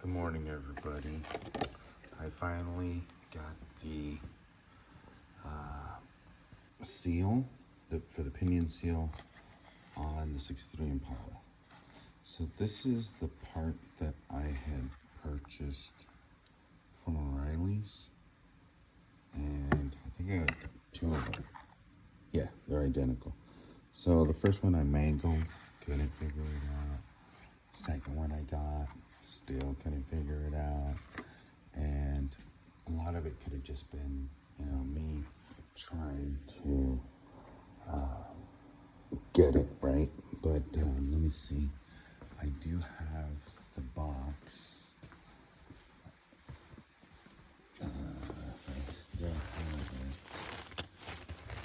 Good morning, everybody. I finally got the seal for the pinion seal on the 63 Impala. So this is the part that I had purchased from O'Reilly's, and I think I got two of them. Yeah, they're identical. So the first one I mangled, couldn't figure it out. Second one I got, still couldn't figure it out. And a lot of it could have just been, me trying to get it right. But let me see. I do have the box. If I still have it.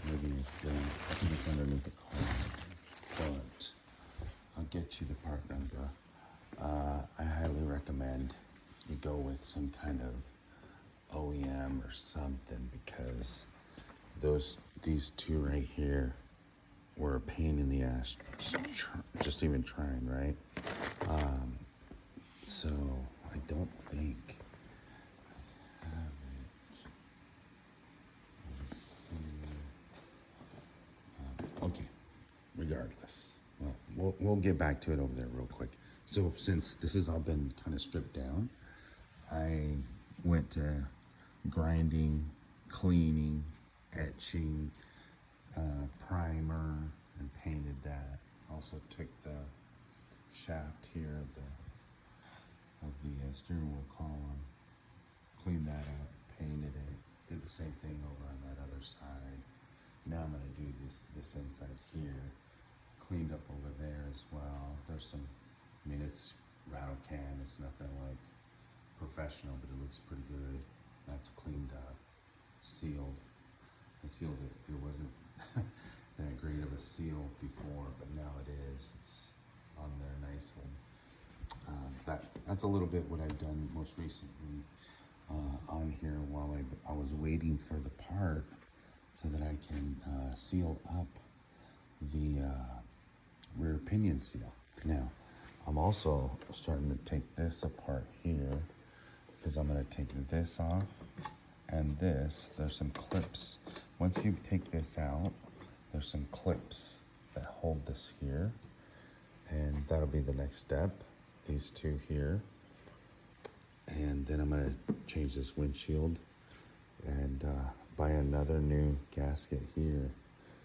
Maybe I think it's underneath the car. But I'll get you the part number. I highly recommend you go with some kind of OEM or something, because these two right here were a pain in the ass just even trying, right? So I don't think I have it over here. Okay, regardless. Well, we'll get back to it over there real quick. So since this has all been kind of stripped down, I went to grinding, cleaning, etching, primer, and painted that. Also took the shaft here of the steering wheel column, cleaned that up, painted it, did the same thing over on that other side. Now I'm gonna do this inside here, cleaned up over there as well. There's some, it's rattle can, it's nothing like professional, but it looks pretty good. That's cleaned up, sealed. I sealed it. It wasn't that great of a seal before, but now it is. It's on there nicely. That's a little bit what I've done most recently on here while I was waiting for the part so that I can seal up the rear pinion seal. Now, I'm also starting to take this apart here, because I'm going to take this off and this. There's some clips. Once you take this out, there's some clips that hold this here, and that'll be the next step. These two here, and then I'm going to change this windshield and buy another new gasket here,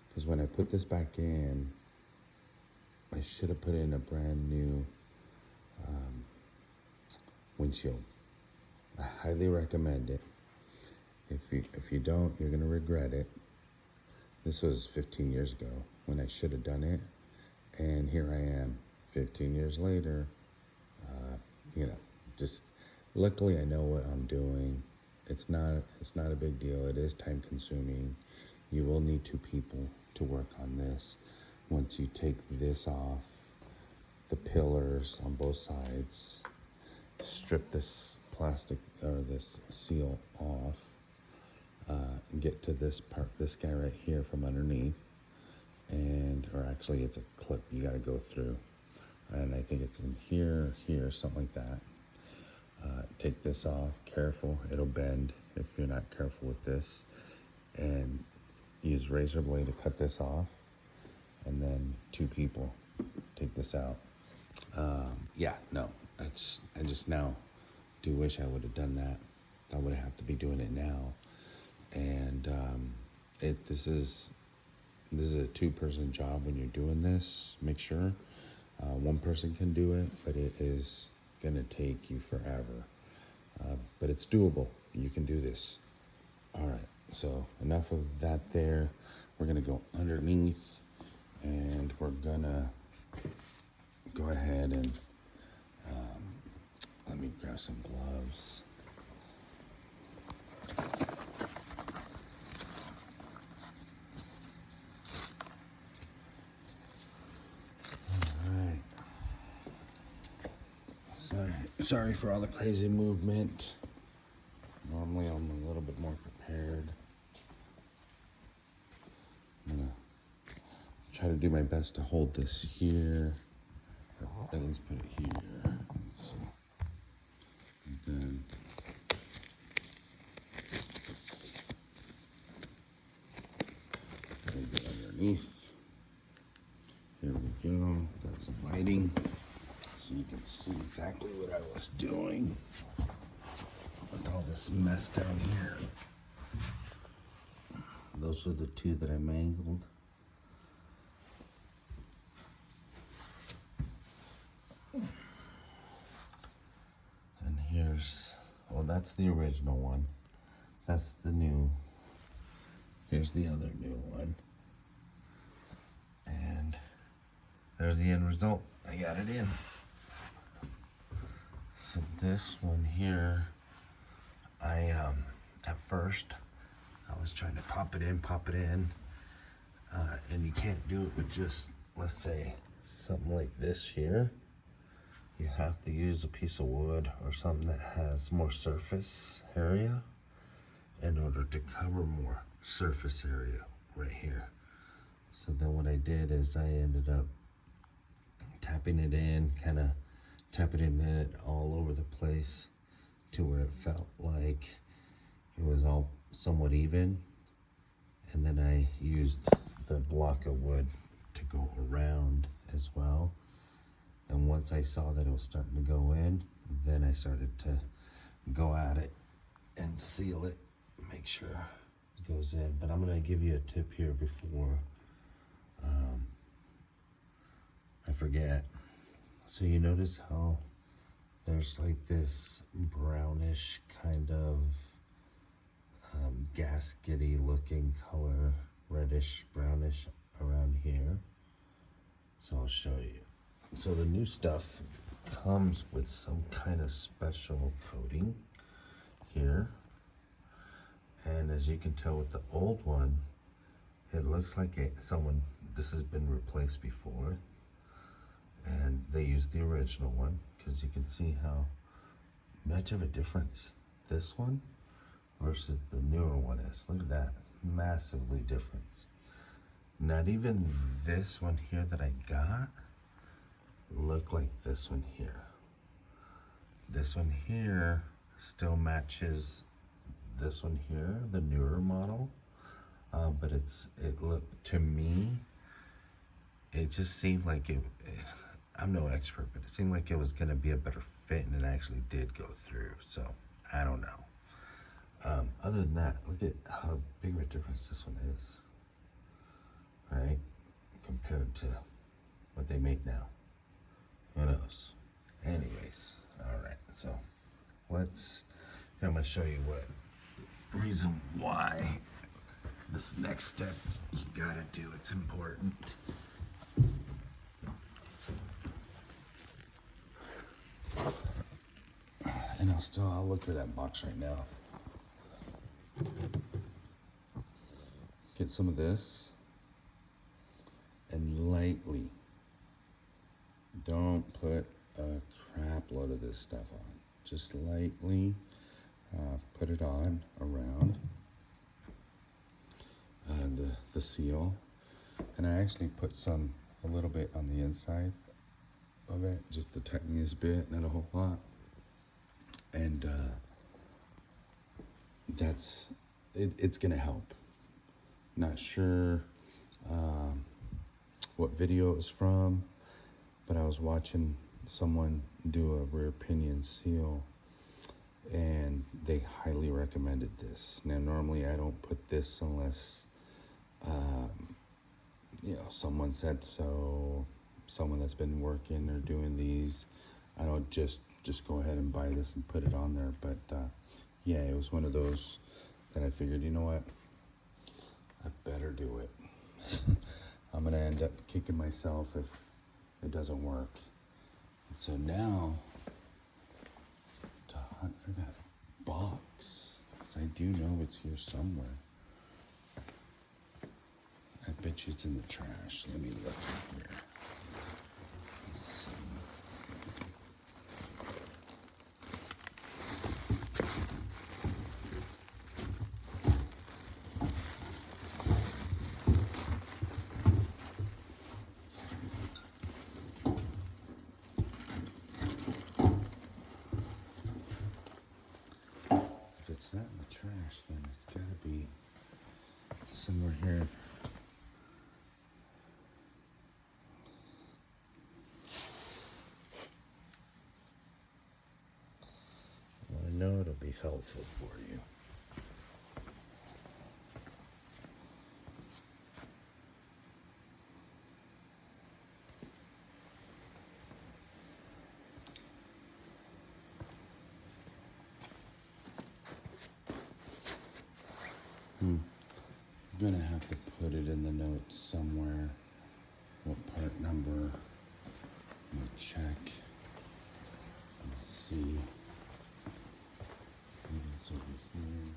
because when I put this back in, I should have put in a brand new windshield. I highly recommend it. If you don't, you're gonna regret it. This was 15 years ago when I should have done it, and here I am 15 years later. Just luckily I know what I'm doing. It's not a big deal. It is time consuming. You will need two people to work on this. Once you take this off, the pillars on both sides, strip this plastic or this seal off, and get to this part, this guy right here from underneath, or actually it's a clip you got to go through, and I think it's in here, something like that. Take this off, careful, it'll bend if you're not careful with this, and use razor blade to cut this off, and then two people take this out. I just now do wish I would have done that. I would have to be doing it now, and this is a two-person job. When you're doing this, make sure one person can do it, but it is gonna take you forever. But it's doable. You can do this. All right. So enough of that. There, we're gonna go underneath, and we're gonna go ahead and let me grab some gloves. All right. Sorry for all the crazy movement. Normally I'm a little bit more prepared. I'm gonna try to do my best to hold this here, or at least put it here. Let's see. underneath. There we go. Got some lighting so you can see exactly what I was doing with all this mess down here. Those are the two that I mangled. And here's, well, that's the original one. That's the new. Here's the other new one. And there's the end result. I got it in. So this one here, at first, I was trying to pop it in, and you can't do it with just, let's say, something like this here. You have to use a piece of wood or something that has more surface area in order to cover more surface area right here. So then what I did is I ended up tapping it in, kind of tapping it all over the place to where it felt like it was all somewhat even. And then I used the block of wood to go around as well. And once I saw that it was starting to go in, then I started to go at it and seal it, make sure it goes in. But I'm going to give you a tip here before I forget. So you notice how there's like this brownish kind of gaskety looking color, reddish brownish around here. So I'll show you. So the new stuff comes with some kind of special coating here, and as you can tell with the old one, it looks like this has been replaced before, and they used the original one because you can see how much of a difference this one versus the newer one is. Look at that, massively different. Not even this one here that I got look like this one here. This one here still matches this one here, the newer model, but it looked, to me, it just seemed like I'm no expert, but it seemed like it was gonna be a better fit, and it actually did go through. So I don't know. Other than that, look at how big of a difference this one is, right? Compared to what they make now. Who knows? Anyways, all right. So I'm gonna show you what reason why this next step you gotta do. It's important. And I'll look for that box right now. Get some of this and lightly, don't put a crap load of this stuff on. Just lightly put it on around the seal. And I actually put a little bit on the inside of it, just the tiniest bit, not a whole lot. And it's gonna help. Not sure what video it was from, but I was watching someone do a rear pinion seal, and they highly recommended this. Now normally I don't put this unless someone said so, someone that's been working or doing these. I don't just go ahead and buy this and put it on there. But yeah, it was one of those that I figured, you know what, I better do it. I'm gonna end up kicking myself if it doesn't work. So now, to hunt for that box, because I do know it's here somewhere. I bet you it's in the trash. Let me look here. Let's see. If it's not in the trash, then it's gotta be somewhere here that'll be helpful for you. I'm gonna have to put it in the notes somewhere. What part number? I'm gonna check. Let's see. Maybe it's over here.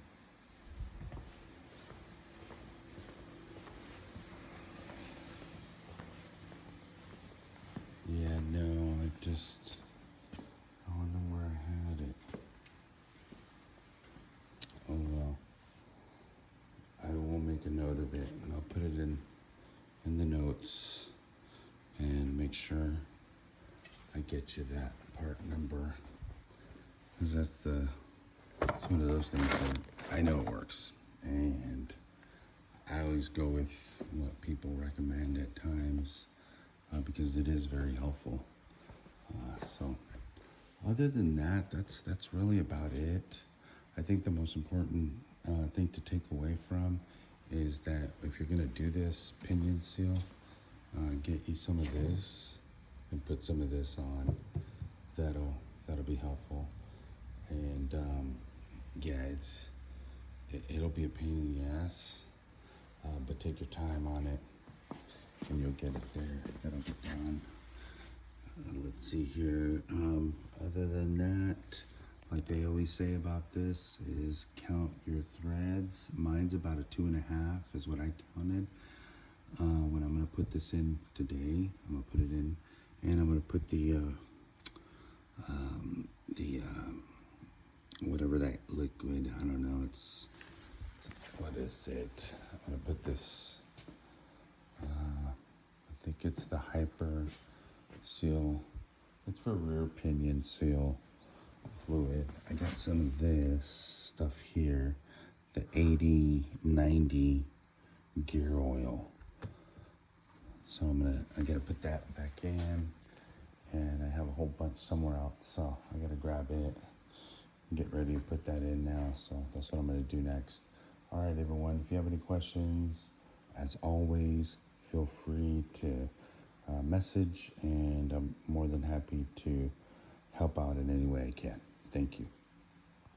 Yeah, no, I wonder where I had it. Oh well. I will make a note of it and I'll put it in the notes and make sure I get you that part number. Because it's one of those things that I know it works. And I always go with what people recommend at times because it is very helpful. So other than that, that's really about it. I think the most important thing to take away from is that if you're gonna do this pinion seal, get you some of this and put some of this on. That'll be helpful. And yeah, it'll be a pain in the ass, but take your time on it, and you'll get it there. That'll get done. Let's see here. Other than that, like they always say about this, is count your threads. Mine's about a 2.5 is what I counted. When I'm gonna put this in today, I'm gonna put it in, and I'm gonna put the whatever that liquid, I don't know, what is it? I'm gonna put this, I think it's the Hyper Seal. It's for rear pinion seal fluid. I got some of this stuff here, the 80-90 gear oil. So I gotta put that back in, and I have a whole bunch somewhere else, so I gotta grab it and get ready to put that in now. So that's what I'm gonna do next. All right, everyone, if you have any questions, as always, feel free to message, and I'm more than happy to help out in any way I can. Thank you.